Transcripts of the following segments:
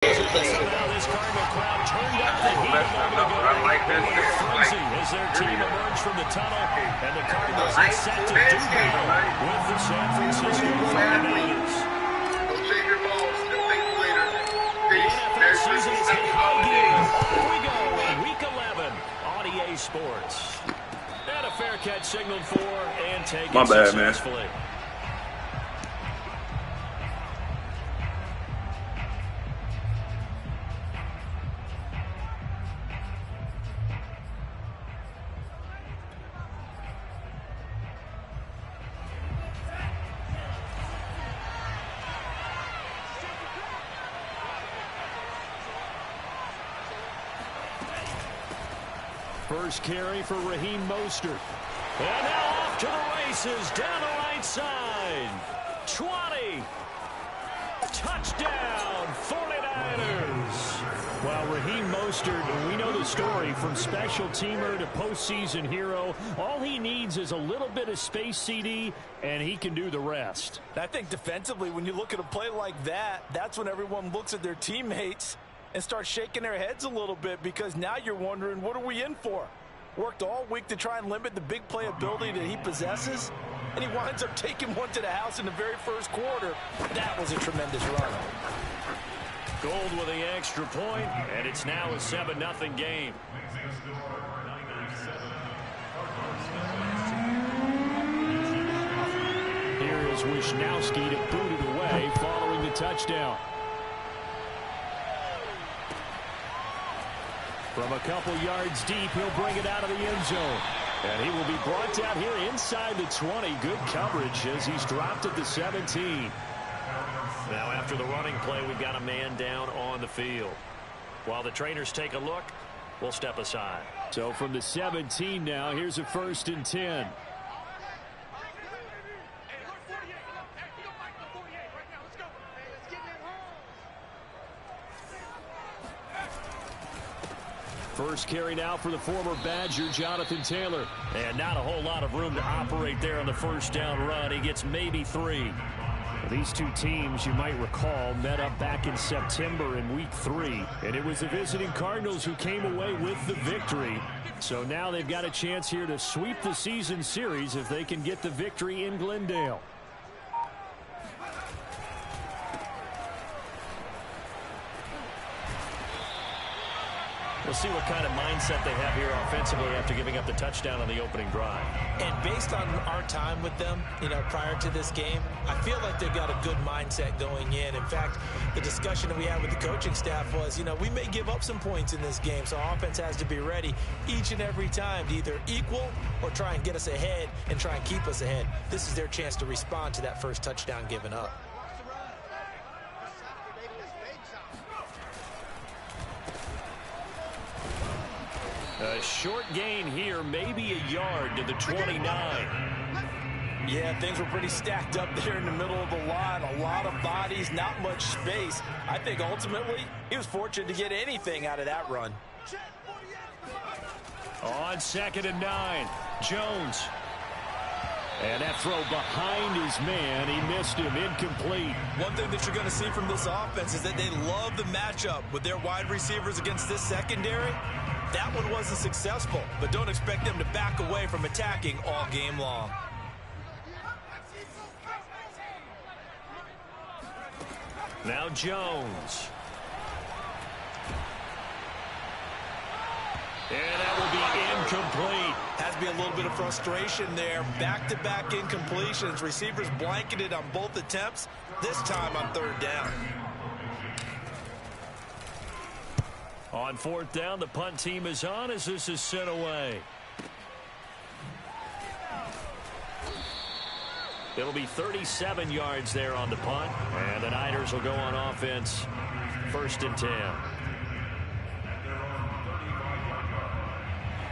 But somehow this Cardinal crowd turned up the heat a moment ago. Freezing as their team emerged from the tunnel, and the Cardinals are set to do battle with the San Francisco 49ers. The NFL season is hit high gear. Off we go, Week 11 on EA Sports. And a fair catch signaled for and taken successfully. First carry for Raheem Mostert. And now off to the races down the right side. 20. Touchdown, 49ers. Well, Raheem Mostert, we know the story from special teamer to postseason hero. All he needs is a little bit of space, CD, and he can do the rest. I think defensively, when you look at a play like that, that's when everyone looks at their teammates and start shaking their heads a little bit, because now you're wondering, what are we in for? Worked all week to try and limit the big play ability that he possesses, and he winds up taking one to the house in the very first quarter. That was a tremendous run. Gold with the extra point, and it's now a 7-0 game. Here is Wisnowski to boot it away following the touchdown. From a couple yards deep, he'll bring it out of the end zone. And he will be brought down here inside the 20. Good coverage as he's dropped at the 17. Now after the running play, we've got a man down on the field. While the trainers take a look, we'll step aside. So from the 17 now, here's a 1st and 10. First carry now for the former Badger, Jonathan Taylor. And not a whole lot of room to operate there on the first down run. He gets maybe 3. These two teams, you might recall, met up back in September in Week 3. And it was the visiting Cardinals who came away with the victory. So now they've got a chance here to sweep the season series if they can get the victory in Glendale. We'll see what kind of mindset they have here offensively after giving up the touchdown on the opening drive. And based on our time with them, prior to this game, I feel like they've got a good mindset going in. In fact, the discussion that we had with the coaching staff was, we may give up some points in this game, so our offense has to be ready each and every time to either equal or try and get us ahead and try and keep us ahead. This is their chance to respond to that first touchdown given up. A short gain here, maybe a yard to the 29. Yeah, things were pretty stacked up there in the middle of the line. A lot of bodies, not much space. I think ultimately he was fortunate to get anything out of that run. On 2nd and 9, Jones. And that throw behind his man. He missed him, incomplete. One thing that you're going to see from this offense is that they love the matchup with their wide receivers against this secondary. That one wasn't successful, but don't expect them to back away from attacking all game long. Now Jones. And that will be incomplete. Has to be a little bit of frustration there. Back-to-back incompletions. Receivers blanketed on both attempts, this time on 3rd down. On 4th down, the punt team is on as this is sent away. It'll be 37 yards there on the punt, and the Niners will go on offense. 1st and 10.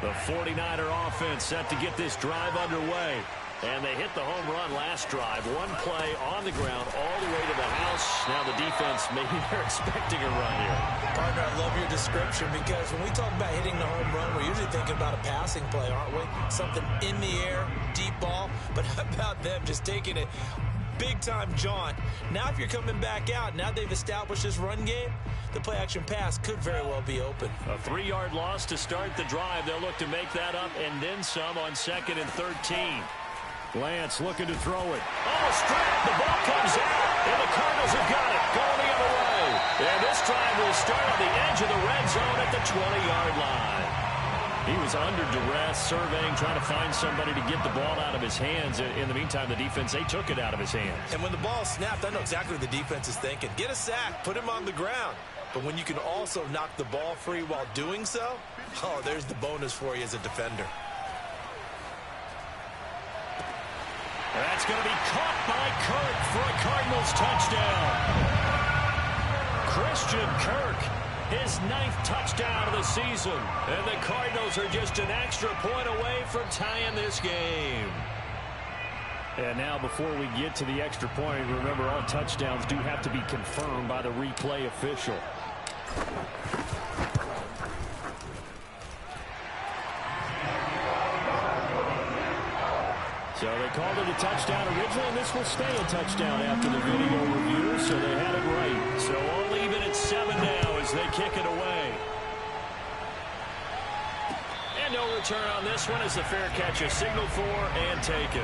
The 49er offense set to get this drive underway. And they hit the home run last drive. One play on the ground all the way to the house. Now the defense, maybe they're expecting a run here. Partner, I love your description, because when we talk about hitting the home run, we're usually thinking about a passing play, aren't we? Something in the air, deep ball. But how about them just taking it big-time jaunt. Now if you're coming back out, now they've established this run game, the play-action pass could very well be open. A 3-yard loss to start the drive. They'll look to make that up and then some on 2nd and 13. Lance looking to throw it. Almost stripped. The ball comes out, and the Cardinals have got it. Going the other way. And this drive will start on the edge of the red zone at the 20-yard line. He was under duress, surveying, trying to find somebody to get the ball out of his hands. In the meantime, the defense, they took it out of his hands. And when the ball snapped, I know exactly what the defense is thinking. Get a sack, put him on the ground. But when you can also knock the ball free while doing so, oh, there's the bonus for you as a defender. That's going to be caught by Kirk for a Cardinals touchdown. Christian Kirk, his 9th touchdown of the season. And the Cardinals are just an extra point away from tying this game. And now before we get to the extra point, remember all touchdowns do have to be confirmed by the replay official. So they called it a touchdown originally, and this will stay a touchdown after the video review, so they had it right. So all even at 7 now as they kick it away. And no return on this one as the fair catch is signaled for and taken.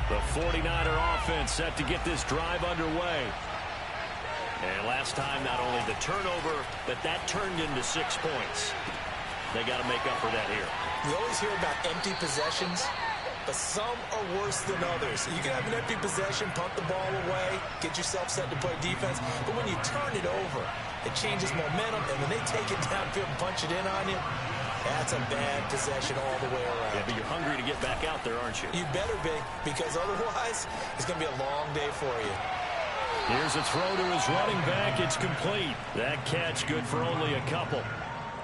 The 49er offense set to get this drive underway. And last time, not only the turnover, but that turned into 6 points. They got to make up for that here. You always hear about empty possessions, but some are worse than others. You can have an empty possession, punt the ball away, get yourself set to play defense, but when you turn it over, it changes momentum, and when they take it downfield and punch it in on you, that's a bad possession all the way around. Yeah, but you're hungry to get back out there, aren't you? You better be, because otherwise, it's going to be a long day for you. Here's a throw to his running back. It's complete. That catch good for only a couple.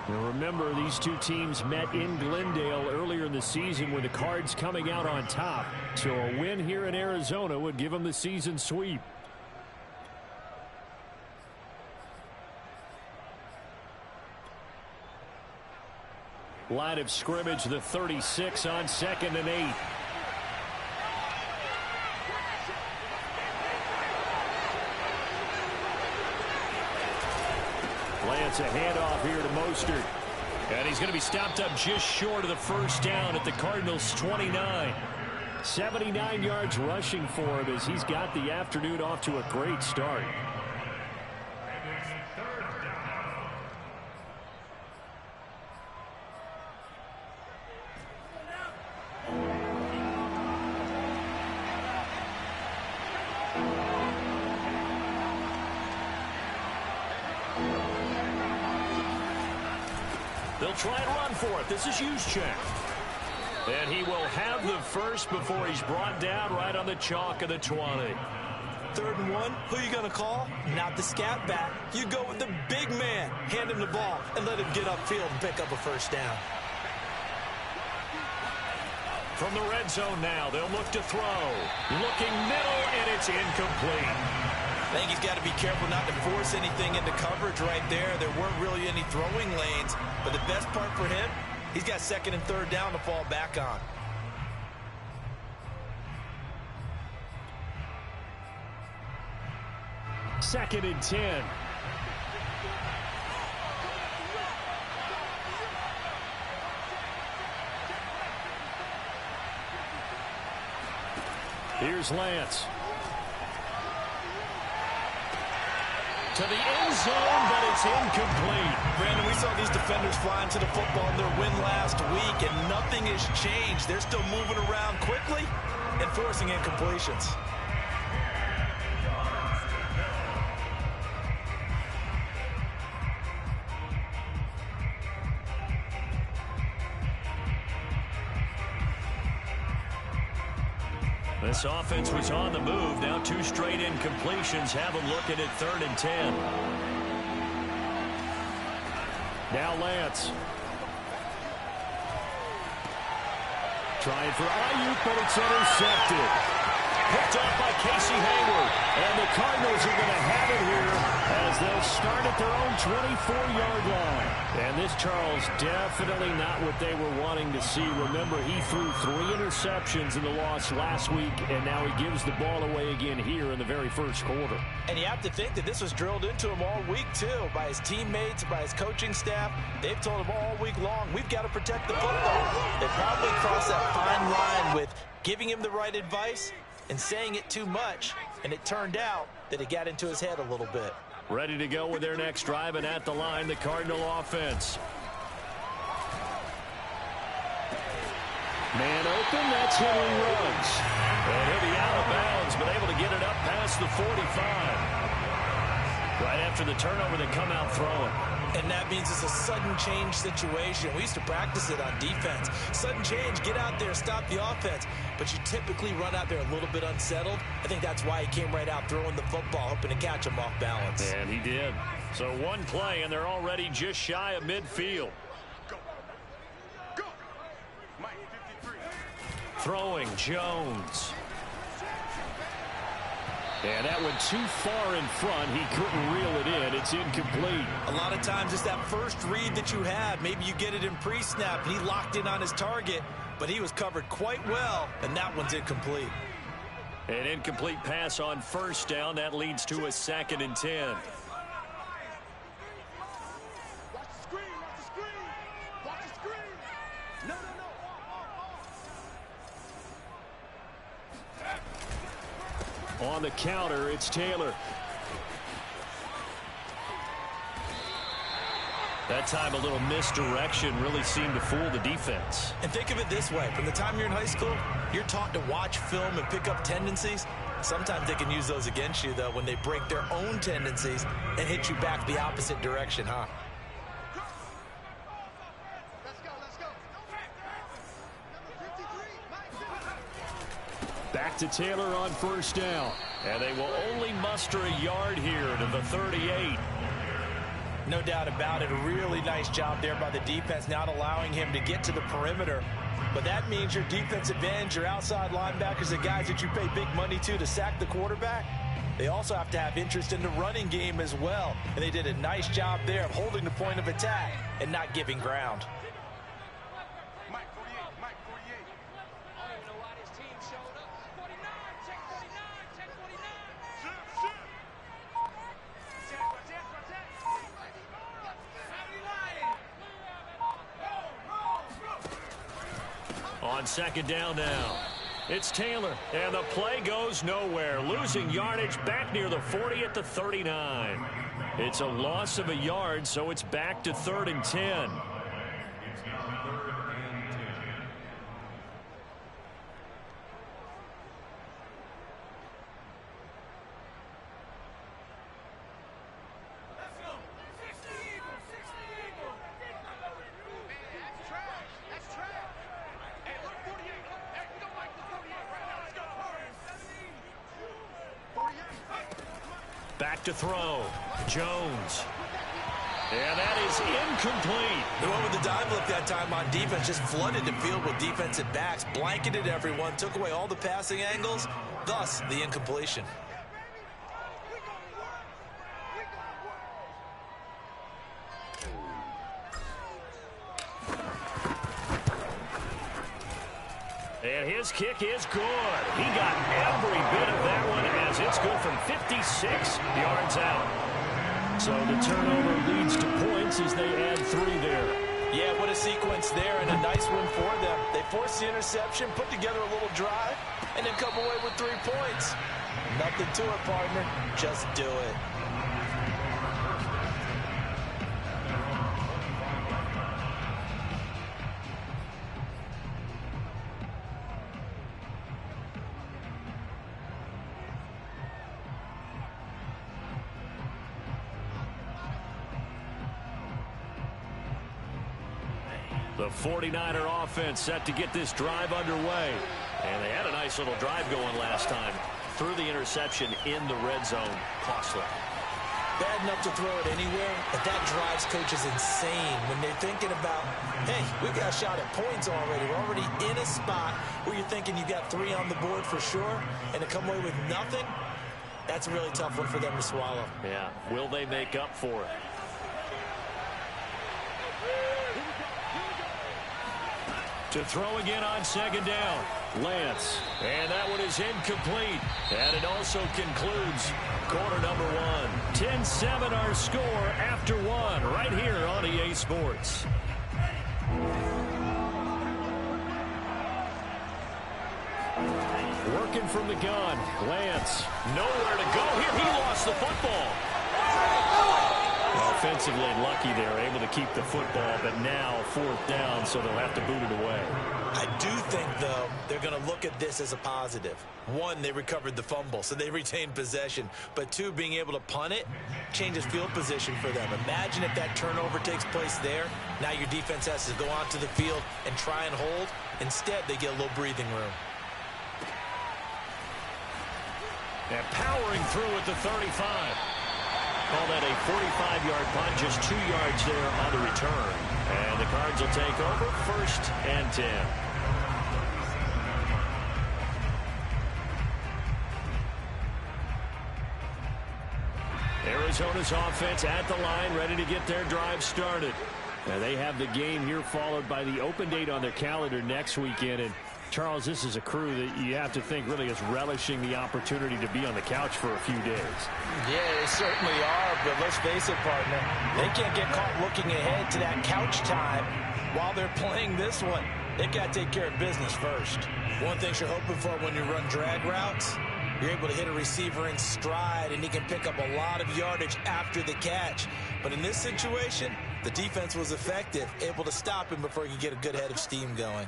Now remember, these two teams met in Glendale earlier in the season with the Cards coming out on top. So a win here in Arizona would give them the season sweep. Line of scrimmage, the 36 on 2nd and 8. Lance a handoff here to Mostert. And he's going to be stopped up just short of the first down at the Cardinals' 29. 79 yards rushing for him as he's got the afternoon off to a great start. They'll try and run for it. This is Juszczyk. And he will have the first before he's brought down right on the chalk of the 20. 3rd and 1, who are you going to call? Not the scat back. You go with the big man. Hand him the ball and let him get upfield and pick up a first down. From the red zone now, they'll look to throw. Looking middle, and it's incomplete. I think he's got to be careful not to force anything into coverage right there. There weren't really any throwing lanes, but the best part for him, he's got 2nd and 3rd down to fall back on. Second and 10. Here's Lance. To the end zone, but it's incomplete. Brandon, we saw these defenders flying to the football in their win last week, and nothing has changed. They're still moving around quickly and forcing incompletions. This offense was on the move. Now 2 straight incompletions have them looking at 3rd and 10. Now Lance. Trying for Ayuk, but it's intercepted. picked off by Casey Hayward. And the Cardinals are going to have it here as they'll start at their own 24-yard line. And this, Charles, definitely not what they were wanting to see. Remember, he threw 3 interceptions in the loss last week, and now he gives the ball away again here in the very first quarter. And you have to think that this was drilled into him all week, too, by his teammates, by his coaching staff. They've told him all week long, we've got to protect the football. They probably crossed that fine line with giving him the right advice and saying it too much, and it turned out that it got into his head a little bit. Ready to go with their next drive, and at the line, the Cardinal offense. Man open, that's Henry Ruggs. And he'll be out of bounds, but able to get it up past the 45. Right after the turnover, they come out throwing. And that means it's a sudden change situation. We used to practice it on defense. Sudden change, get out there, stop the offense. But you typically run out there a little bit unsettled. I think that's why he came right out throwing the football, hoping to catch him off balance. And he did. So one play, and they're already just shy of midfield. Go. Mike, 53. Throwing, Jones. And that went too far in front. He couldn't reel it in. It's incomplete. A lot of times it's that first read that you have. Maybe you get it in pre-snap, and he locked in on his target, but he was covered quite well, and that one's incomplete. An incomplete pass on first down. That leads to a 2nd and 10. On the counter, it's Taylor. That time a little misdirection really seemed to fool the defense. And think of it this way. From the time you're in high school, you're taught to watch film and pick up tendencies. Sometimes they can use those against you, though, when they break their own tendencies and hit you back the opposite direction, huh? Back to Taylor on first down. And they will only muster a yard here to the 38. No doubt about it. A really nice job there by the defense, not allowing him to get to the perimeter. But that means your defensive ends, your outside linebackers, the guys that you pay big money to sack the quarterback, they also have to have interest in the running game as well. And they did a nice job there of holding the point of attack and not giving ground. On second down now, it's Taylor, and the play goes nowhere. Losing yardage back near the 40 at the 39. It's a loss of a yard, so it's back to 3rd and 10. Back to throw. Jones. And that is incomplete. The one with the dive look that time on defense just flooded the field with defensive backs, blanketed everyone, took away all the passing angles, thus the incompletion. And his kick is good. He got every bit of that one as it's good from 56 yards out. So the turnover leads to points as they add 3 there. Yeah, what a sequence there and a nice one for them. They forced the interception, put together a little drive, and then come away with 3 points. Nothing to it, partner. Just do it. The 49er offense set to get this drive underway. And they had a nice little drive going last time. Threw the interception in the red zone. Costly. bad enough to throw it anywhere, but that drives coaches insane when they're thinking about, hey, we got a shot at points already. We're already in a spot where you're thinking you got 3 on the board for sure, and to come away with nothing, that's a really tough one for them to swallow. Yeah, will they make up for it? To throw again on second down, Lance. And that one is incomplete. And it also concludes quarter number 1. 10-7 our score after 1 right here on EA Sports. Working from the gun, Lance. Nowhere to go here. He lost the football. Offensively lucky they're able to keep the football, but now 4th down, so they'll have to boot it away. I do think, though, they're going to look at this as a positive. 1, they recovered the fumble, so they retained possession. But 2, being able to punt it changes field position for them. Imagine if that turnover takes place there. Now your defense has to go onto the field and try and hold. Instead, they get a little breathing room. And powering through at the 35. Call that a 45-yard punt, just 2 yards there on the return. And the Cards will take over 1st and 10. Arizona's offense at the line, ready to get their drive started. Now they have the game here followed by the open date on their calendar next weekend. And Charles, this is a crew that you have to think really is relishing the opportunity to be on the couch for a few days. Yeah, they certainly are, but let's face it, partner. They can't get caught looking ahead to that couch time while they're playing this one. They got to take care of business first. One thing you're hoping for when you run drag routes, you're able to hit a receiver in stride, and he can pick up a lot of yardage after the catch. But in this situation, the defense was effective, able to stop him before he could get a good head of steam going.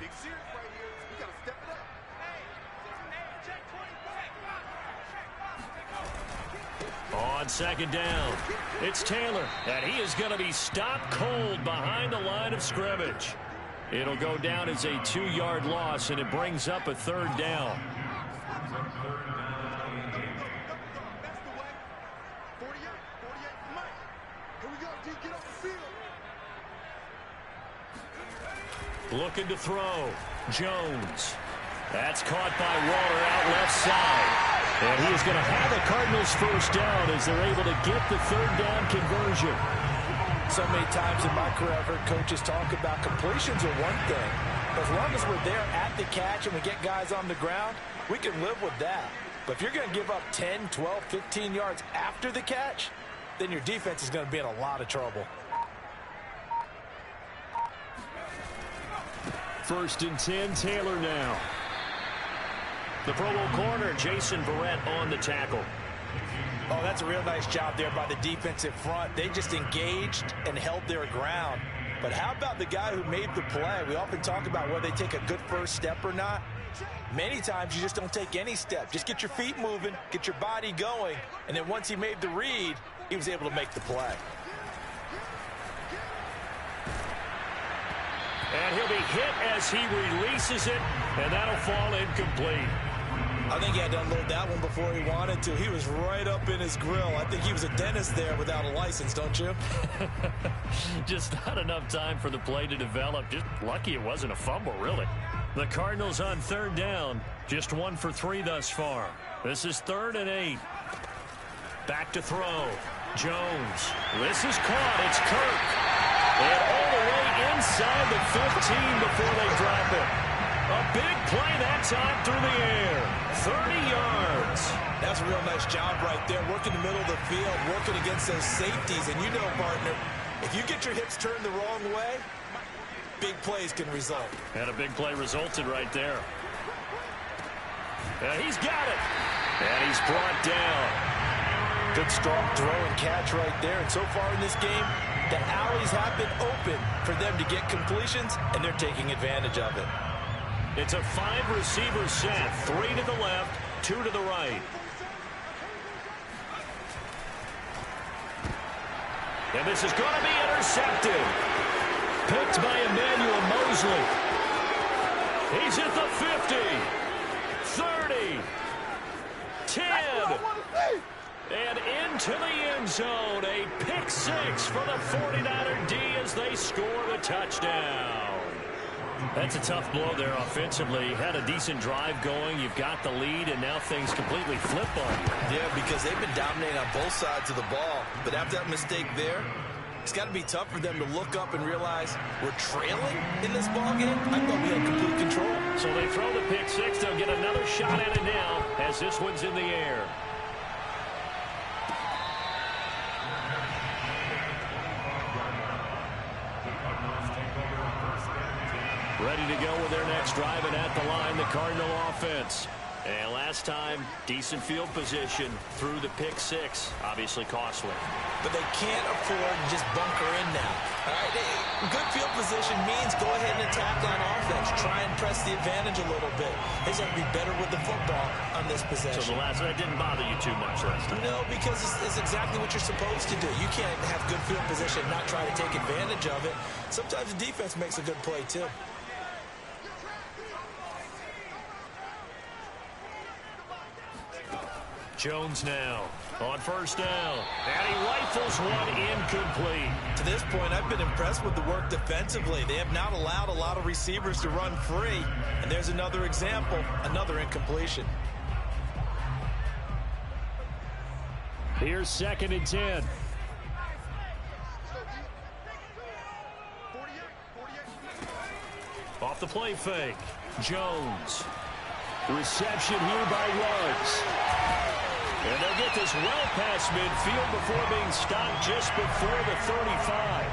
On second down, it's Taylor, and he is going to be stopped cold behind the line of scrimmage. It'll go down as a 2-yard loss, and it brings up a 3rd down. Looking to throw, Jones. That's caught by Waller out left side. And he is going to have the Cardinals 1st down as they're able to get the 3rd down conversion. So many times in my career I've heard coaches talk about completions are one thing. But as long as we're there at the catch and we get guys on the ground, we can live with that. But if you're going to give up 10, 12, 15 yards after the catch, then your defense is going to be in a lot of trouble. 1st and 10, Taylor now. The Pro Bowl corner, Jason Verrett on the tackle. Oh, that's a real nice job there by the defensive front. They just engaged and held their ground. But how about the guy who made the play? We often talk about whether they take a good first step or not. Many times you just don't take any step. Just get your feet moving, get your body going, and then once he made the read, he was able to make the play. And he'll be hit as he releases it, and that'll fall incomplete. I think he had to unload that one before he wanted to. He was right up in his grill. I think he was a dentist there without a license, don't you? Just not enough time for the play to develop. Just lucky it wasn't a fumble, really. The Cardinals on 3rd down. Just 1 for 3 thus far. This is 3rd and 8. Back to throw. Jones. This is caught. It's Kirk. And all the way inside the 15 before they drop it. A big play that time through the air. 30 yards. That's a real nice job right there. Working the middle of the field, working against those safeties. And you know, partner, if you get your hips turned the wrong way, big plays can result. And a big play resulted right there. And he's got it. And he's brought down. Good strong throw and catch right there. And so far in this game, the alleys have been open for them to get completions, and they're taking advantage of it. It's a 5-receiver set. 3 to the left, 2 to the right. And this is going to be intercepted. Picked by Emmanuel Mosley. He's at the 50. 30. 10. And into the end zone. zone. A pick six for the 49er D as they score the touchdown. That's a tough blow there offensively. Had a decent drive going. You've got the lead, and now things completely flip on you. Yeah, because they've been dominating on both sides of the ball. But after that mistake there, it's got to be tough for them to look up and realize we're trailing in this ball game. I thought we had complete control. So they throw the pick six. They'll get another shot at it now as this one's in the air. Ready to go with their next drive, and at the line, the Cardinal offense. And last time, decent field position through the pick six. Obviously costly. But they can't afford to just bunker in now. All right, good field position means go ahead and attack on offense. Try and press the advantage a little bit. They just have to be better with the football on this possession. So the last one didn't bother you too much last time? No, because it's exactly what you're supposed to do. You can't have good field position and not try to take advantage of it. Sometimes the defense makes a good play, too. Jones now on first down, and he rifles one incomplete. To this point, I've been impressed with the work defensively. They have not allowed a lot of receivers to run free, and there's another example, another incompletion. Here's 2nd and 10. Off the play fake, Jones. Reception here by Ruggs. And they'll get this well past midfield before being stopped just before the 35.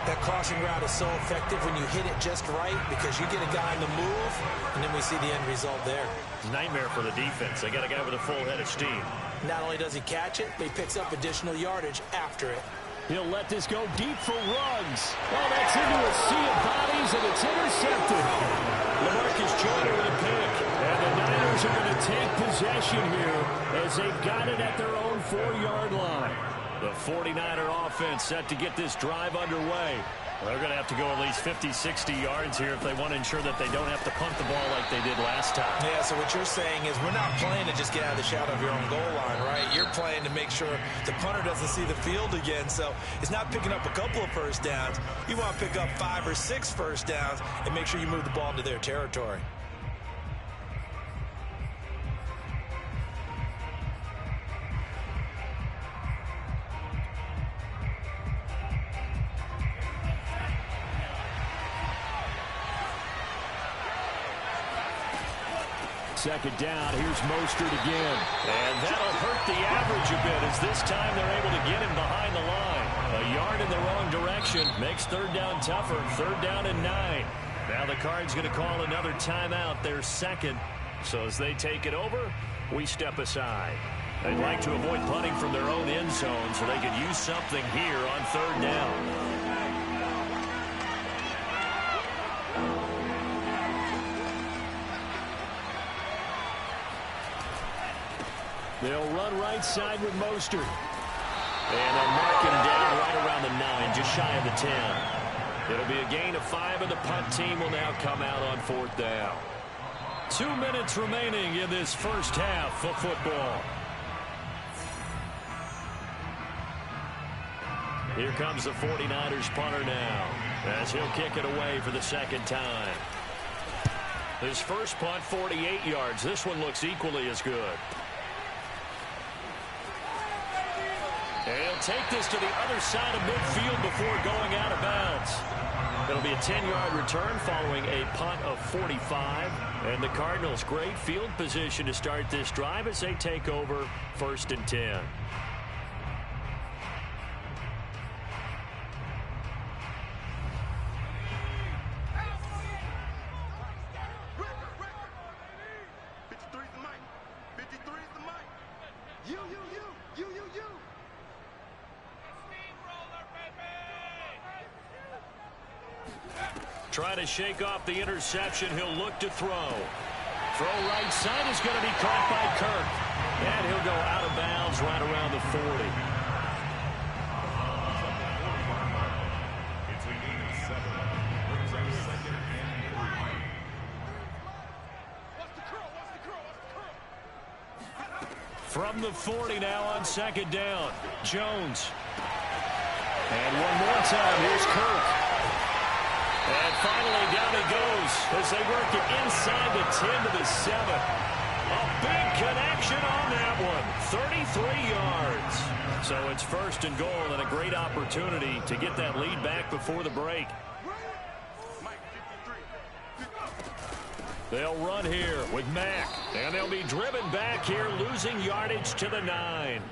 That crossing route is so effective when you hit it just right because you get a guy on the move, and then we see the end result there. Nightmare for the defense. They got a guy with a full head of steam. Not only does he catch it, but he picks up additional yardage after it. He'll let this go deep for Ruggs. Oh, that's into a sea of bodies, and it's intercepted. LaMarcus Joyner with a pick. And the Niners are going to take possession here as they've got it at their own 4-yard line. The 49er offense set to get this drive underway. They're going to have to go at least 50, 60 yards here if they want to ensure that they don't have to punt the ball like they did last time. Yeah, so what you're saying is we're not playing to just get out of the shadow of your own goal line, right? You're playing to make sure the punter doesn't see the field again. So it's not picking up a couple of first downs. You want to pick up 5 or 6 first downs and make sure you move the ball into their territory. Second down, here's Mostert again. And that'll hurt the average a bit as this time they're able to get him behind the line. A yard in the wrong direction makes 3rd down tougher. 3rd down and 9. Now the Cards going to call another timeout, their second. So as they take it over, we step aside. They'd like to avoid punting from their own end zone so they could use something here on 3rd down. They'll run right side with Mostert. And they'll mark him down right around the 9, just shy of the 10. It'll be a gain of 5, and the punt team will now come out on 4th down. 2 minutes remaining in this first half of football. Here comes the 49ers punter now, as he'll kick it away for the 2nd time. His first punt, 48 yards. This one looks equally as good. And he'll take this to the other side of midfield before going out of bounds. It'll be a 10-yard return following a punt of 45. And the Cardinals, great field position to start this drive as they take over 1st and 10. Trying to shake off the interception. He'll look to throw. Throw right side is going to be caught by Kirk. And he'll go out of bounds right around the 40. From the 40 now on second down. Jones. And one more time, here's Kirk. And finally, down he goes as they work it inside the 10 to the 7. A big connection on that one. 33 yards. So it's first and goal and a great opportunity to get that lead back before the break. They'll run here with Mack. And they'll be driven back here, losing yardage to the 9.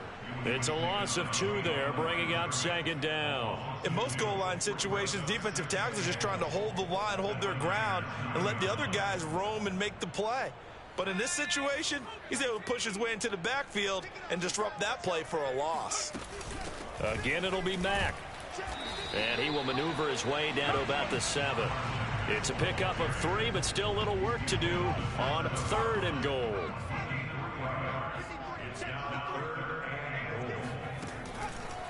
It's a loss of 2 there, bringing up second down. In most goal line situations, defensive tackles are just trying to hold the line, hold their ground, and let the other guys roam and make the play. But in this situation, he's able to push his way into the backfield and disrupt that play for a loss. Again, it'll be Mack. And he will maneuver his way down to about the 7. It's a pickup of 3, but still a little work to do on third and goal.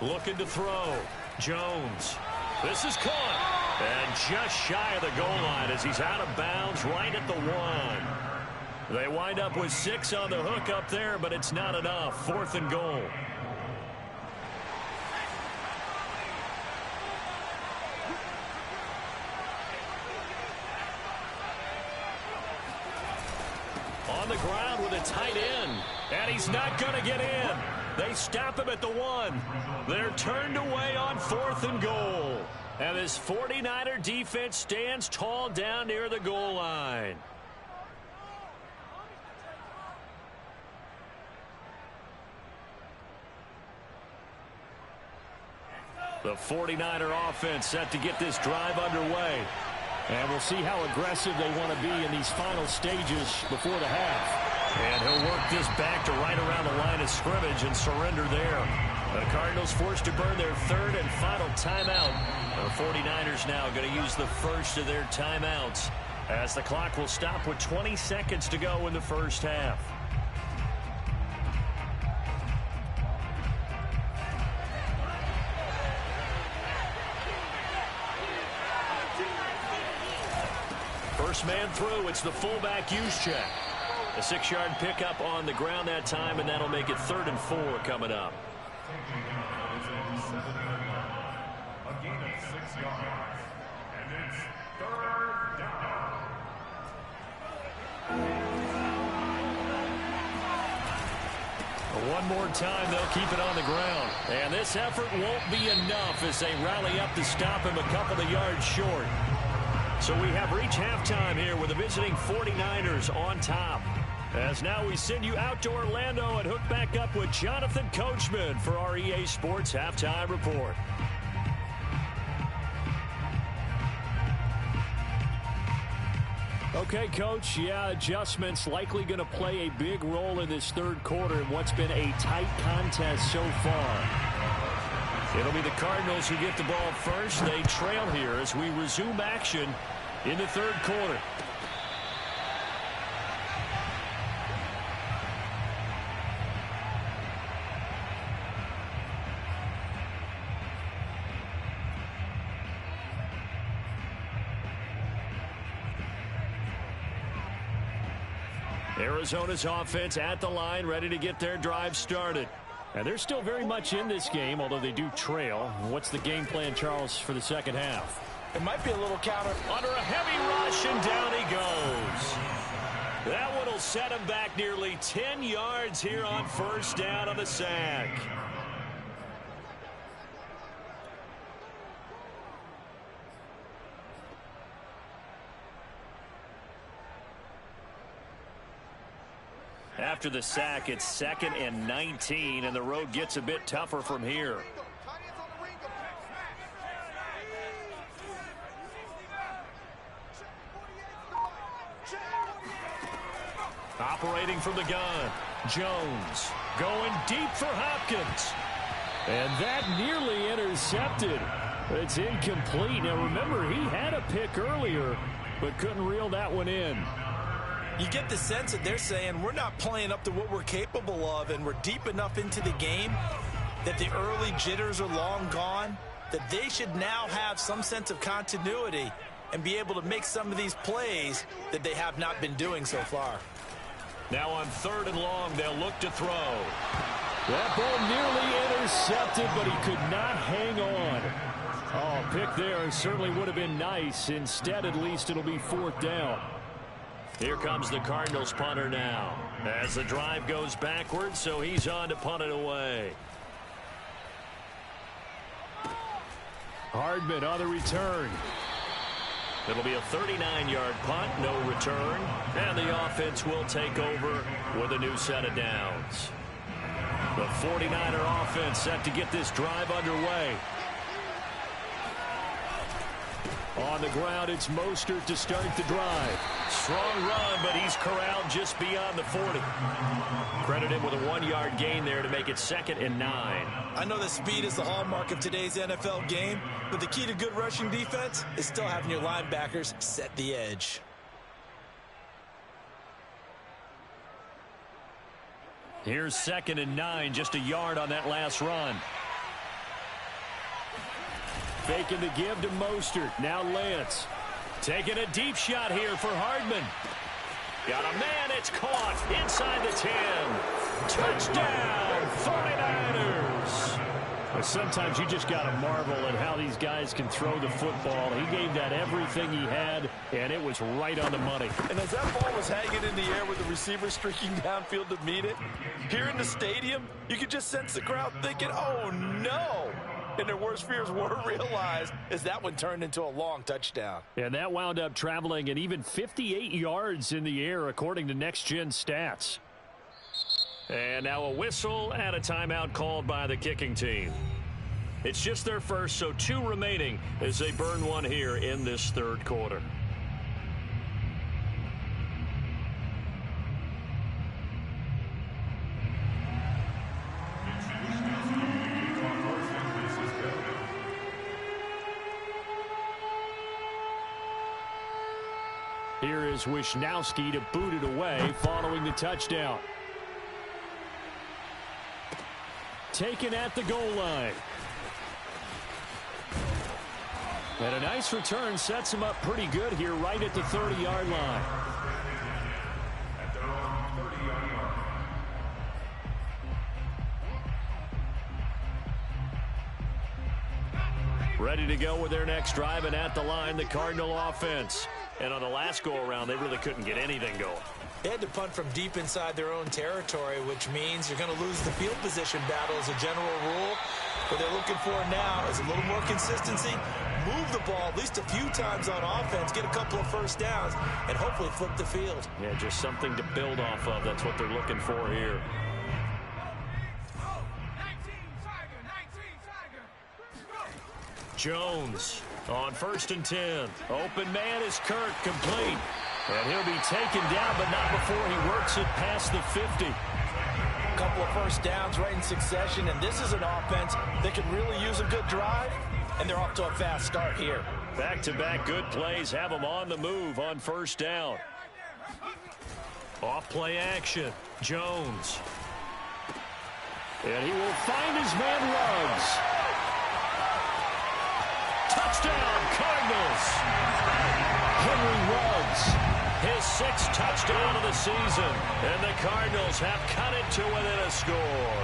Looking to throw. Jones. This is caught. And just shy of the goal line as he's out of bounds right at the 1. They wind up with 6 on the hook up there, but it's not enough. Fourth and goal. On the ground with a tight end. And he's not going to get in. They stop him at the 1. They're turned away on fourth and goal. And this 49er defense stands tall down near the goal line. The 49er offense set to get this drive underway. And we'll see how aggressive they want to be in these final stages before the half. And he'll work this back to right around the line of scrimmage and surrender there. The Cardinals forced to burn their third and final timeout. The 49ers now going to use the first of their timeouts as the clock will stop with 20 seconds to go in the first half. First man through, it's the fullback Juszczyk. A 6-yard pickup on the ground that time, and that'll make it 3rd and 4 coming up. A gain of 6 yards, and it's 3rd down. One more time, they'll keep it on the ground. And this effort won't be enough as they rally up to stop him a couple of yards short. So we have reached halftime here with the visiting 49ers on top. As now we send you out to Orlando and hook back up with Jonathan Coachman for our EA Sports Halftime Report. Okay, Coach, adjustments likely going to play a big role in this third quarter in what's been a tight contest so far. It'll be the Cardinals who get the ball first. They trail here as we resume action in the third quarter. Arizona's offense at the line, ready to get their drive started. And they're still very much in this game, although they do trail. What's the game plan, Charles, for the second half? It might be a little counter. Under a heavy rush, and down he goes. That one will set him back nearly 10 yards here on first down on the sack. After the sack, it's 2nd and 19, and the road gets a bit tougher from here. Operating from the gun, Jones going deep for Hopkins. And that nearly intercepted. It's incomplete. Now remember, he had a pick earlier, but couldn't reel that one in. You get the sense that they're saying we're not playing up to what we're capable of, and we're deep enough into the game that the early jitters are long gone, that they should now have some sense of continuity and be able to make some of these plays that they have not been doing so far. Now on 3rd and long, they'll look to throw. That ball nearly intercepted, but he could not hang on. Oh, pick there certainly would have been nice. Instead, at least it'll be 4th down. Here comes the Cardinals punter now. As the drive goes backwards, so he's on to punt it away. Hardman on the return. It'll be a 39-yard punt, no return. And the offense will take over with a new set of downs. The 49er offense set to get this drive underway. On the ground, it's Mostert to start the drive. Strong run, but he's corralled just beyond the 40. Credit him with a 1-yard gain there to make it 2nd and 9. I know that speed is the hallmark of today's NFL game, but the key to good rushing defense is still having your linebackers set the edge. Here's 2nd and 9, just a yard on that last run. Faking the give to Mostert. Now Lance. Taking a deep shot here for Hardman. Got a man, it's caught inside the 10. Touchdown, 49ers. Sometimes you just got to marvel at how these guys can throw the football. He gave that everything he had, and it was right on the money. And as that ball was hanging in the air with the receiver streaking downfield to meet it, here in the stadium, you could just sense the crowd thinking, oh, no. And their worst fears were realized as that one turned into a long touchdown. And that wound up traveling an even 58 yards in the air, according to Next Gen Stats. And now a whistle and a timeout called by the kicking team. It's just their first, so 2 remaining as they burn one here in this 3rd quarter. Here is Wisnowski to boot it away following the touchdown. Taken at the goal line. And a nice return sets him up pretty good here right at the 30-yard line. At their own 30-yard line. Ready to go with their next drive, and at the line, the Cardinal offense. And on the last go-around, they really couldn't get anything going. They had to punt from deep inside their own territory, which means you're going to lose the field position battle as a general rule. What they're looking for now is a little more consistency, move the ball at least a few times on offense, get a couple of first downs, and hopefully flip the field. Yeah, just something to build off of. That's what they're looking for here. Jones on 1st and 10. Open man is Kirk, complete. And he'll be taken down, but not before he works it past the 50. A couple of first downs right in succession, and this is an offense that can really use a good drive, and they're off to a fast start here. Back-to-back good plays have them on the move on 1st down. Off-play action. Jones. And he will find his man Ruggs. Touchdown, Cardinals. Henry Ruggs. His 6th touchdown of the season. And the Cardinals have cut it to within a score.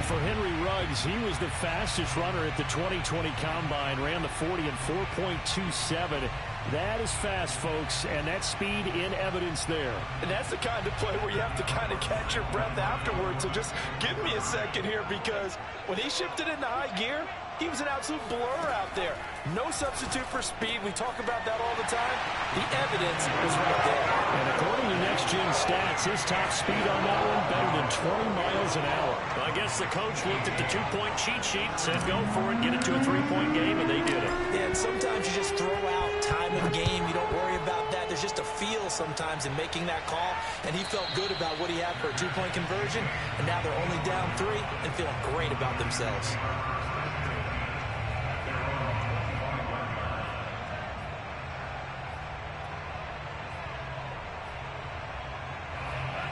For Henry Ruggs, he was the fastest runner at the 2020 Combine. Ran the 40 in 4.27. That is fast, folks, and that speed in evidence there. And that's the kind of play where you have to kind of catch your breath afterwards. So just give me a second here, because when he shifted into high gear, he was an absolute blur out there. No substitute for speed. We talk about that all the time. The evidence was right there. And according to Next Gen Stats, his top speed on that one better than 20 miles an hour. Well, I guess the coach looked at the 2-point cheat sheet, said go for it, get it to a 3-point game, and they did it. And sometimes you just throw out time of game. You don't worry about that. There's just a feel sometimes in making that call, and he felt good about what he had for a 2-point conversion, and now they're only down 3 and feeling great about themselves.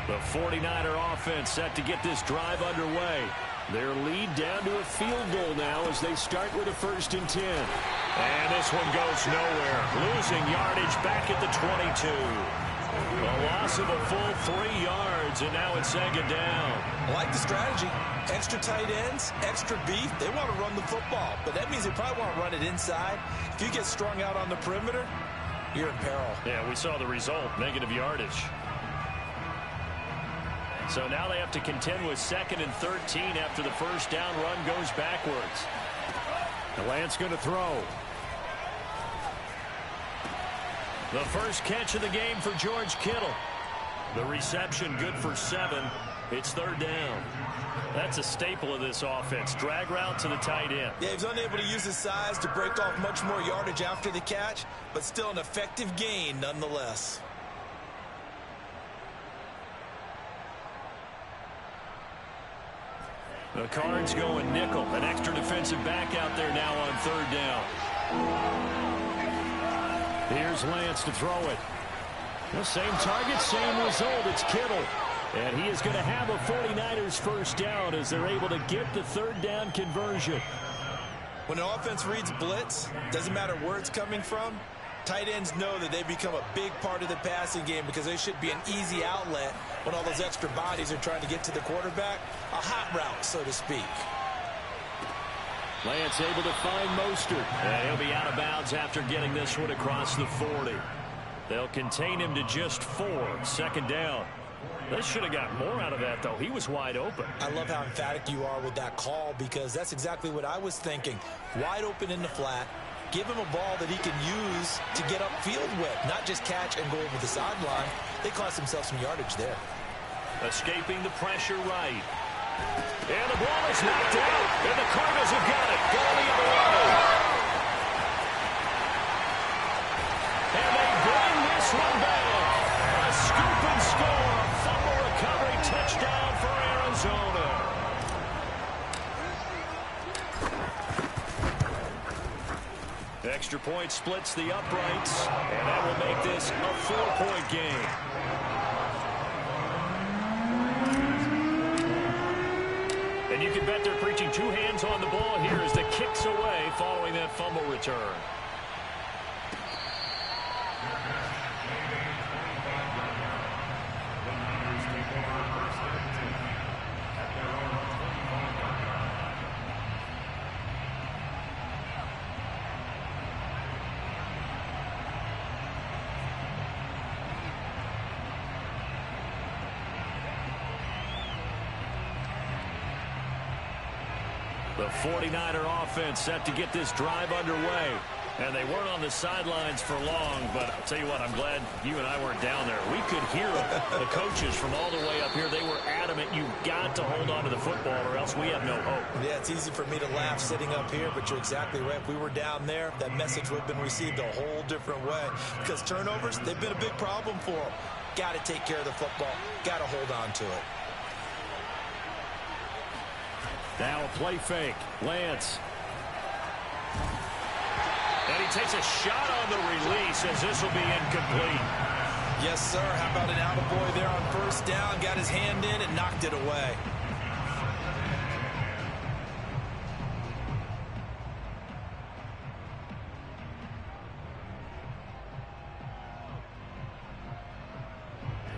The 49er offense set to get this drive underway. Their lead down to a field goal now as they start with a 1st and 10. And this one goes nowhere. Losing yardage back at the 22. A loss of a full 3 yards, and now it's second down. I like the strategy. Extra tight ends, extra beef. They want to run the football, but that means they probably want to run it inside. If you get strung out on the perimeter, you're in peril. Yeah, we saw the result, negative yardage. So now they have to contend with 2nd and 13 after the first down run goes backwards. And Lance going to throw. The first catch of the game for George Kittle. The reception good for 7. It's 3rd down. That's a staple of this offense. Drag route to the tight end. Yeah, he was unable to use his size to break off much more yardage after the catch, but still an effective gain nonetheless. The Cards going nickel. An extra defensive back out there now on 3rd down. Here's Lance to throw it. The same target, same result. It's Kittle. And he is going to have a 49ers first down as they're able to get the 3rd down conversion. When an offense reads blitz, doesn't matter where it's coming from, tight ends know that they become a big part of the passing game because they should be an easy outlet when all those extra bodies are trying to get to the quarterback. A hot route, so to speak. Lance able to find Mostert. And he'll be out of bounds after getting this one across the 40. They'll contain him to just 4. 2nd down. They should have got more out of that, though. He was wide open. I love how emphatic you are with that call because that's exactly what I was thinking. Wide open in the flat. Give him a ball that he can use to get upfield with, not just catch and go over the sideline. They cost themselves some yardage there. Escaping the pressure right. And the ball is knocked out, and the Cardinals have got it. Going the other way. And they bring this one back. A scoop and score. Fumble recovery touchdown for Arizona. Extra point splits the uprights, and that will make this a 4-point game. And you can bet they're preaching 2 hands on the ball here as the kick's away following that fumble return. The 49er offense set to get this drive underway. And they weren't on the sidelines for long, but I'll tell you what, I'm glad you and I weren't down there. We could hear the coaches from all the way up here. They were adamant, you've got to hold on to the football or else we have no hope. Yeah, it's easy for me to laugh sitting up here, but you're exactly right. If we were down there, that message would have been received a whole different way. Because turnovers, they've been a big problem for them. Got to take care of the football. Got to hold on to it. Now a play fake. Lance. And he takes a shot on the release as this will be incomplete. Yes, sir. How about an attaboy there on 1st down? Got his hand in and knocked it away.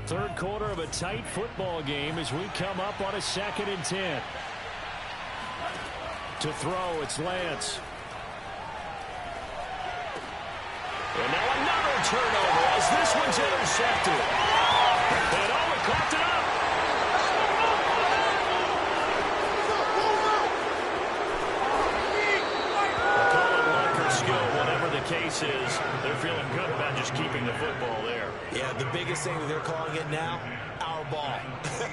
Third quarter of a tight football game as we come up on a 2nd and 10. To throw, it's Lance. And now another turnover as this one's intercepted. And Owen caught it up. They'll call it luck or skill, whatever the case is. They're feeling good about just keeping the football there. Yeah, the biggest thing that they're calling it now, our ball.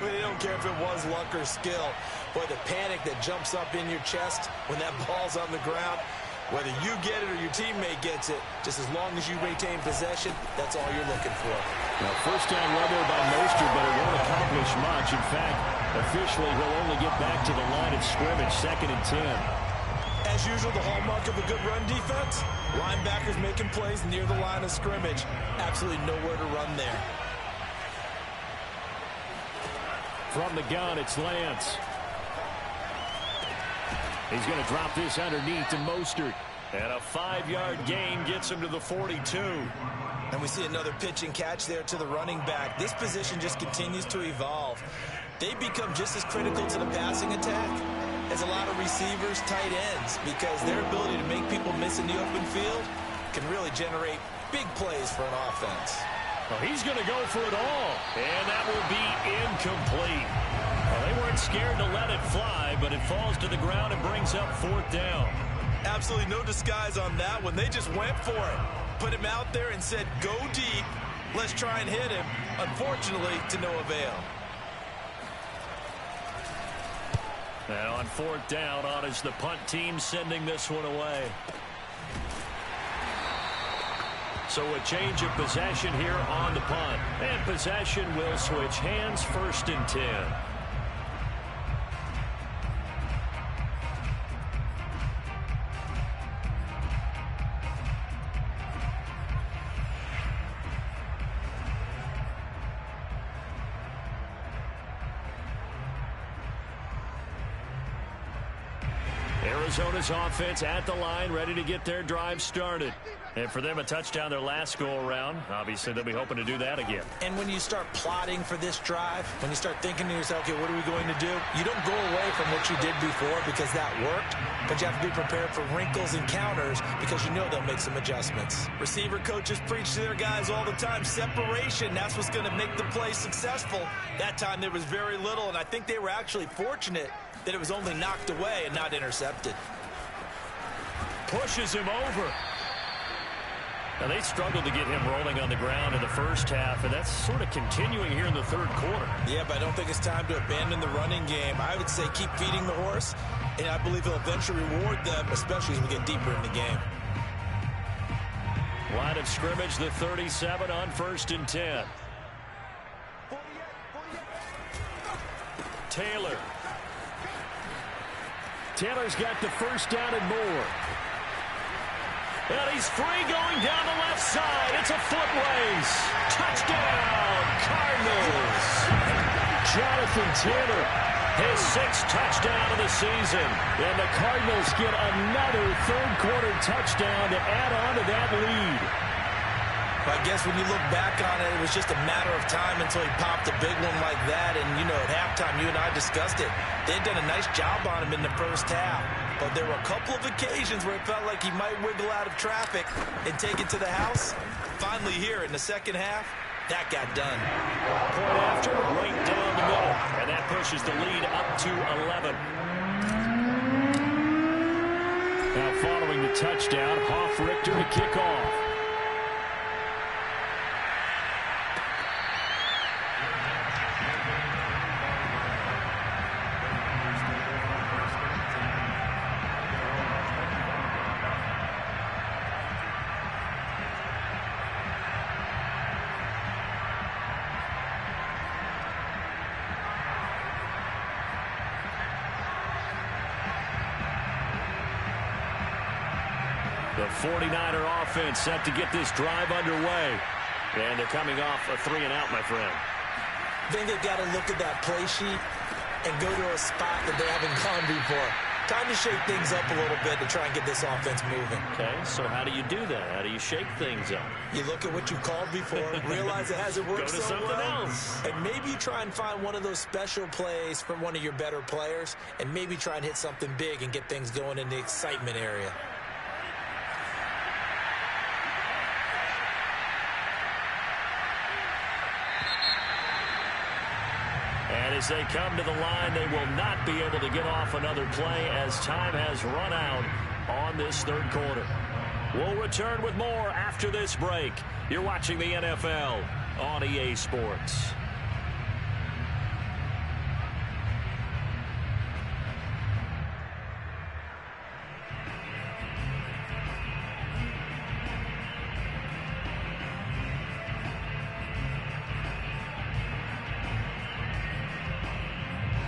They don't care if it was luck or skill. Boy, the panic that jumps up in your chest when that ball's on the ground, whether you get it or your teammate gets it, just as long as you retain possession, that's all you're looking for. Now, first down run there by Mostert, but it won't accomplish much. In fact, officially, he'll only get back to the line of scrimmage, 2nd and 10. As usual, the hallmark of a good run defense, linebackers making plays near the line of scrimmage. Absolutely nowhere to run there. From the gun, it's Lance. He's going to drop this underneath to Mostert. And a 5-yard gain gets him to the 42. And we see another pitch and catch there to the running back. This position just continues to evolve. They become just as critical to the passing attack as a lot of receivers, tight ends, because their ability to make people miss in the open field can really generate big plays for an offense. Well, he's going to go for it all, and that will be incomplete. Well, they weren't scared to let it fly, but it falls to the ground and brings up 4th down. Absolutely no disguise on that one. They just went for it. Put him out there and said, go deep. Let's try and hit him. Unfortunately, to no avail. And on 4th down, on is the punt team sending this one away. So a change of possession here on the punt. And possession will switch hands, 1st and 10. Arizona's offense at the line, ready to get their drive started. And for them, a touchdown their last go-around. Obviously, they'll be hoping to do that again. And when you start plotting for this drive, when you start thinking to yourself, okay, what are we going to do? You don't go away from what you did before because that worked, but you have to be prepared for wrinkles and counters because you know they'll make some adjustments. Receiver coaches preach to their guys all the time, separation, that's what's going to make the play successful. That time there was very little, and I think they were actually fortunate that it was only knocked away and not intercepted. Pushes him over. Now, they struggled to get him rolling on the ground in the first half, and that's sort of continuing here in the 3rd quarter. Yeah, but I don't think it's time to abandon the running game. I would say keep feeding the horse, and I believe he'll eventually reward them, especially as we get deeper in the game. Line of scrimmage, the 37 on 1st and 10. Taylor's got the 1st down and more. And he's free going down the left side. It's a foot race. Touchdown, Cardinals. Jonathan Taylor, his 6th touchdown of the season. And the Cardinals get another 3rd quarter touchdown to add on to that lead. I guess when you look back on it, it was just a matter of time until he popped a big one like that. And, you know, at halftime, you and I discussed it. They had done a nice job on him in the first half. But there were a couple of occasions where it felt like he might wiggle out of traffic and take it to the house. Finally here in the second half, that got done. Point after, right down the middle. And that pushes the lead up to 11. Now following the touchdown, Hoff-Richter to kick off. The 49er offense set to get this drive underway. And they're coming off a 3-and-out, my friend. I think they've got to look at that play sheet and go to a spot that they haven't gone before. Time to shake things up a little bit to try and get this offense moving. Okay, so how do you do that? How do you shake things up? You look at what you called before, realize it hasn't worked Go to so something well, else. and maybe you try and find one of those special plays from one of your better players, and maybe try and hit something big and get things going in the excitement area. And as they come to the line, they will not be able to get off another play as time has run out on this 3rd quarter. We'll return with more after this break. You're watching the NFL on EA Sports.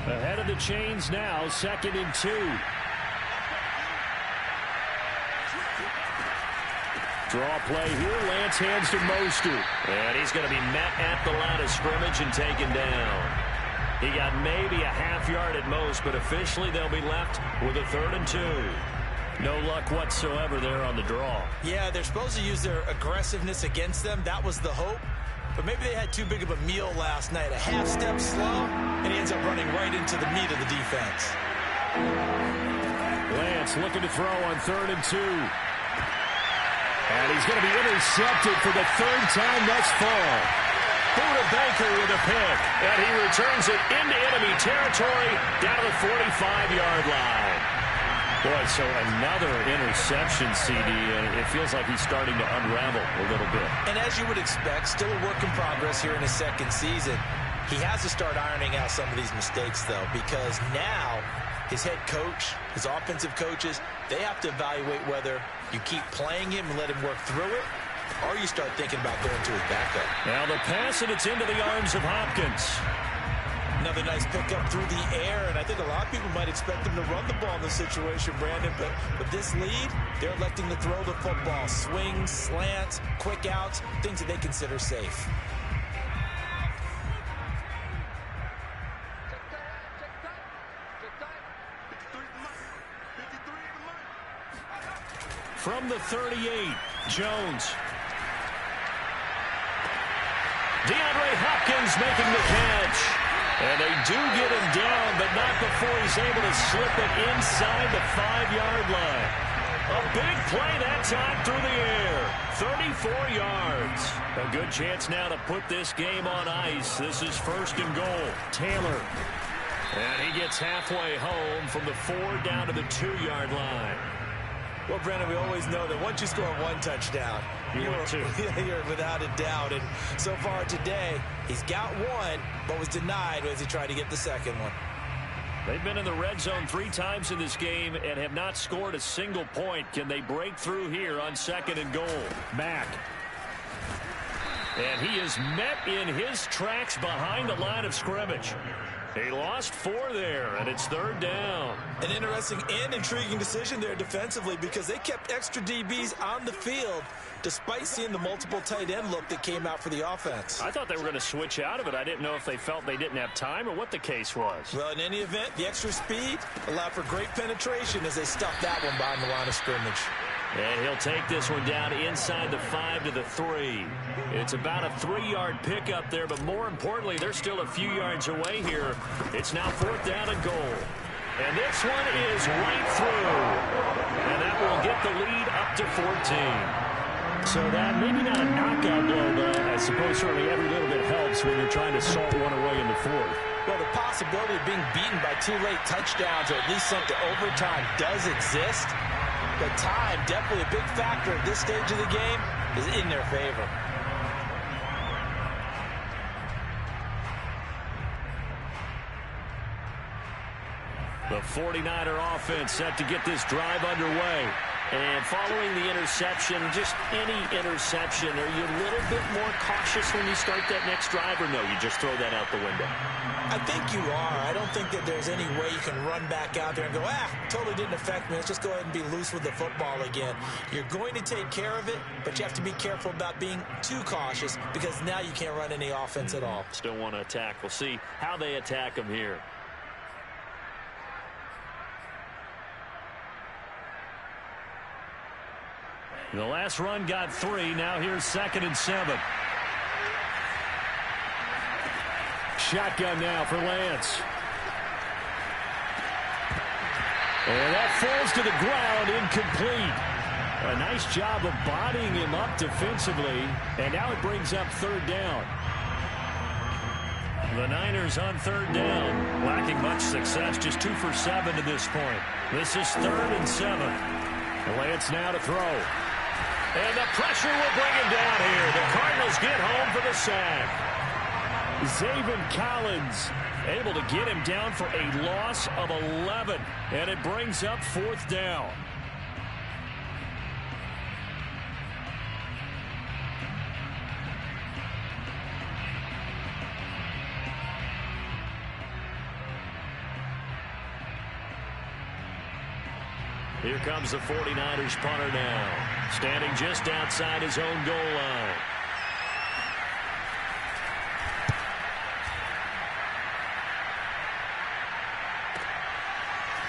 Ahead of the chains now, 2nd and 2. Draw play here, Lance hands to Mostert. And he's going to be met at the line of scrimmage and taken down. He got maybe a half yard at most, but officially they'll be left with a 3rd and 2. No luck whatsoever there on the draw. Yeah, they're supposed to use their aggressiveness against them. That was the hope. But maybe they had too big of a meal last night. A half step slow, and he ends up running right into the meat of the defense. Lance looking to throw on 3rd and 2. And he's going to be intercepted for the 3rd time thus far. Buda Baker with a pick. And he returns it into enemy territory down to the 45-yard line. Boy, so another interception, CD, and it feels like he's starting to unravel a little bit. And as you would expect, still a work in progress here in his 2nd season. He has to start ironing out some of these mistakes, though, because now his head coach, his offensive coaches, they have to evaluate whether you keep playing him and let him work through it, or you start thinking about going to his backup. Now the pass, and it's into the arms of Hopkins. Another nice pickup through the air, and I think a lot of people might expect him to run the ball in this situation, Brandon, but with this lead, they're electing to throw the football. Swings, slants, quick outs, things that they consider safe. From the 38, Jones. DeAndre Hopkins making the catch. And they do get him down, but not before he's able to slip it inside the 5-yard line. A big play that time through the air. 34 yards. A good chance now to put this game on ice. This is 1st and goal. Taylor. And he gets halfway home from the 4 down to the 2-yard line. Well, Brandon, we always know that once you score 1 touchdown, you're without a doubt. And so far today, he's got 1, but was denied as he tried to get the 2nd one. They've been in the red zone 3 times in this game and have not scored a single point. Can they break through here on 2nd and goal? Mack. And he is met in his tracks behind the line of scrimmage. He lost 4 there, and it's 3rd down. An interesting and intriguing decision there defensively because they kept extra DBs on the field despite seeing the multiple tight end look that came out for the offense. I thought they were going to switch out of it. I didn't know if they felt they didn't have time or what the case was. Well, in any event, the extra speed allowed for great penetration as they stuffed that one behind the line of scrimmage. And he'll take this one down inside the 5 to the 3. It's about a 3-yard pickup there, but more importantly, they're still a few yards away here. It's now 4th down and goal. And this one is right through. And that will get the lead up to 14. So that maybe not a knockout blow, but I suppose certainly every little bit helps when you're trying to salt one away in the 4th. Well, the possibility of being beaten by 2 late touchdowns or at least sent to overtime does exist. But time, definitely a big factor at this stage of the game, is in their favor. The 49er offense set to get this drive underway. And following the interception, just any interception, are you a little bit more cautious when you start that next drive, or no, you just throw that out the window? I think you are. I don't think that there's any way you can run back out there and go, totally didn't affect me. Let's just go ahead and be loose with the football again. You're going to take care of it, but you have to be careful about being too cautious because now you can't run any offense at all. Still want to attack. We'll see how they attack them here. The last run got 3. Now here's 2nd and 7. Shotgun now for Lance. And that falls to the ground, incomplete. A nice job of bodying him up defensively. And now it brings up 3rd down. The Niners on 3rd down. Lacking much success, just 2 for 7 to this point. This is 3rd and 7. Lance now to throw. And the pressure will bring him down here. The Cardinals get home for the sack. Zaven Collins able to get him down for a loss of 11. And it brings up 4th down. Here comes the 49ers punter now, standing just outside his own goal line.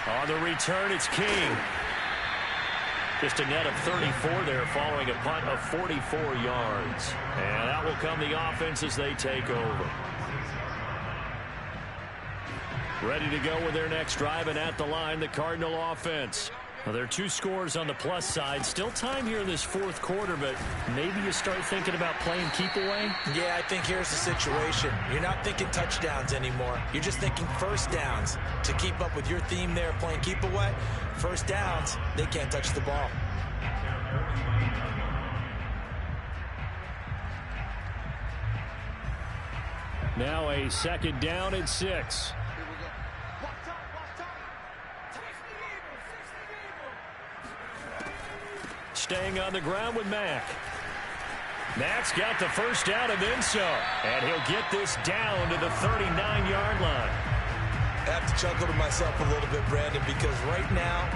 On the return, it's King. Just a net of 34 there following a punt of 44 yards. And that will come the offense as they take over. Ready to go with their next drive, and at the line, the Cardinal offense. Well, there are 2 scores on the plus side. Still time here in this fourth quarter, but maybe you start thinking about playing keep away? Yeah, I think here's the situation. You're not thinking touchdowns anymore. You're just thinking first downs. To keep up with your theme there, playing keep away, first downs, they can't touch the ball. Now a 2nd down and 6. Staying on the ground with Mack. Mack's got the first down and then some. And he'll get this down to the 39-yard line. I have to chuckle to myself a little bit, Brandon, because right now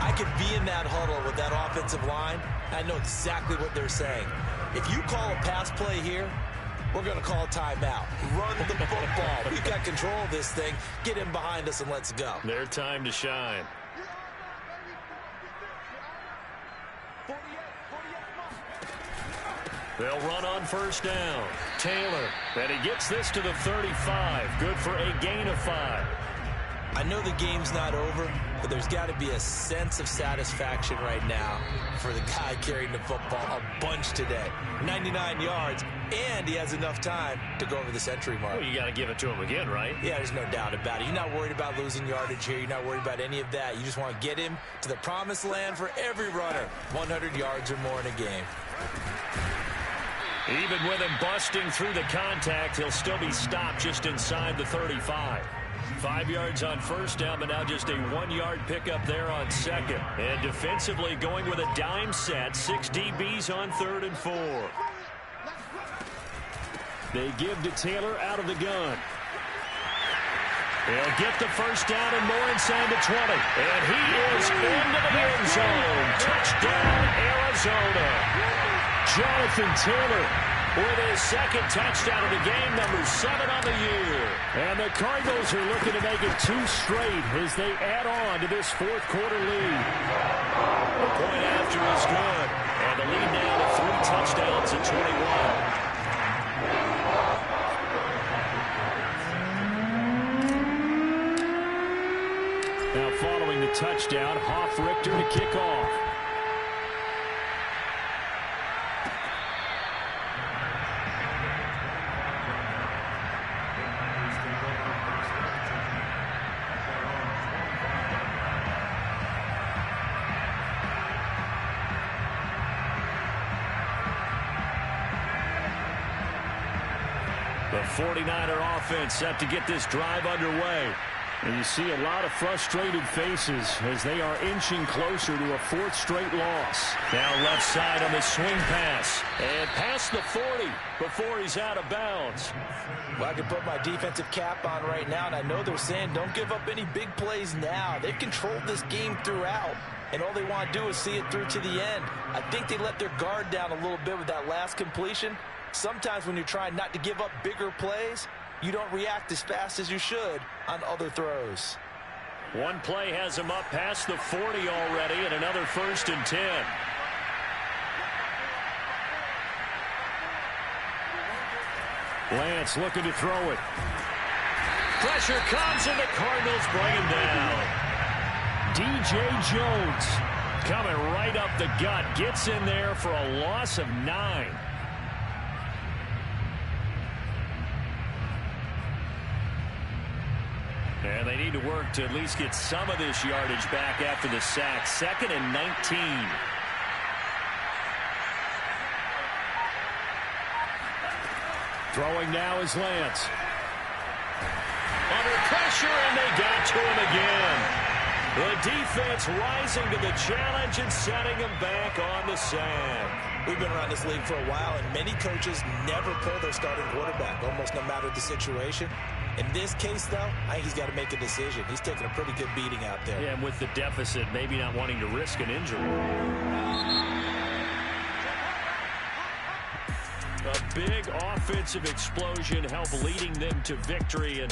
I could be in that huddle with that offensive line. I know exactly what they're saying. If you call a pass play here, we're going to call a timeout. Run the football. We've got control of this thing. Get him behind us and let's go. Their time to shine. They'll run on first down. Taylor, and he gets this to the 35. Good for a gain of 5. I know the game's not over, but there's got to be a sense of satisfaction right now for the guy carrying the football a bunch today. 99 yards, and he has enough time to go over the century mark. Well, you got to give it to him again, right? Yeah, there's no doubt about it. You're not worried about losing yardage here. You're not worried about any of that. You just want to get him to the promised land for every runner. 100 yards or more in a game. Even with him busting through the contact, he'll still be stopped just inside the 35. 5 yards on first down, but now just a 1-yard pickup there on second. And defensively going with a dime set. 6 DBs on 3rd and 4. They give to Taylor out of the gun. He'll get the first down and more inside the 20. And he is into the end zone. Touchdown, Arizona. Jonathan Taylor with his 2nd touchdown of the game, number 7 on the year. And the Cardinals are looking to make it 2 straight as they add on to this fourth quarter lead. The point after is good. And the lead now to 3 touchdowns at 21. Now following the touchdown, Hoff-Richter to kick off. The 49er offense set to get this drive underway. And you see a lot of frustrated faces as they are inching closer to a 4th straight loss. Now left side on the swing pass. And past the 40 before he's out of bounds. Well, I can put my defensive cap on right now, and I know they're saying don't give up any big plays now. They've controlled this game throughout, and all they want to do is see it through to the end. I think they let their guard down a little bit with that last completion. Sometimes when you're trying not to give up bigger plays, you don't react as fast as you should on other throws. One play has him up past the 40 already, and another 1st and 10. Lance looking to throw it. Pressure comes, and the Cardinals bring him down. DJ Jones coming right up the gut. Gets in there for a loss of 9. And they need to work to at least get some of this yardage back after the sack. 2nd and 19. Throwing now is Lance. Under pressure, and they got to him again. The defense rising to the challenge and setting him back on the sack. We've been around this league for a while, and many coaches never pull their starting quarterback, almost no matter the situation. In this case, though, I think he's got to make a decision. He's taking a pretty good beating out there. Yeah, and with the deficit, maybe not wanting to risk an injury. A big offensive explosion helped leading them to victory. And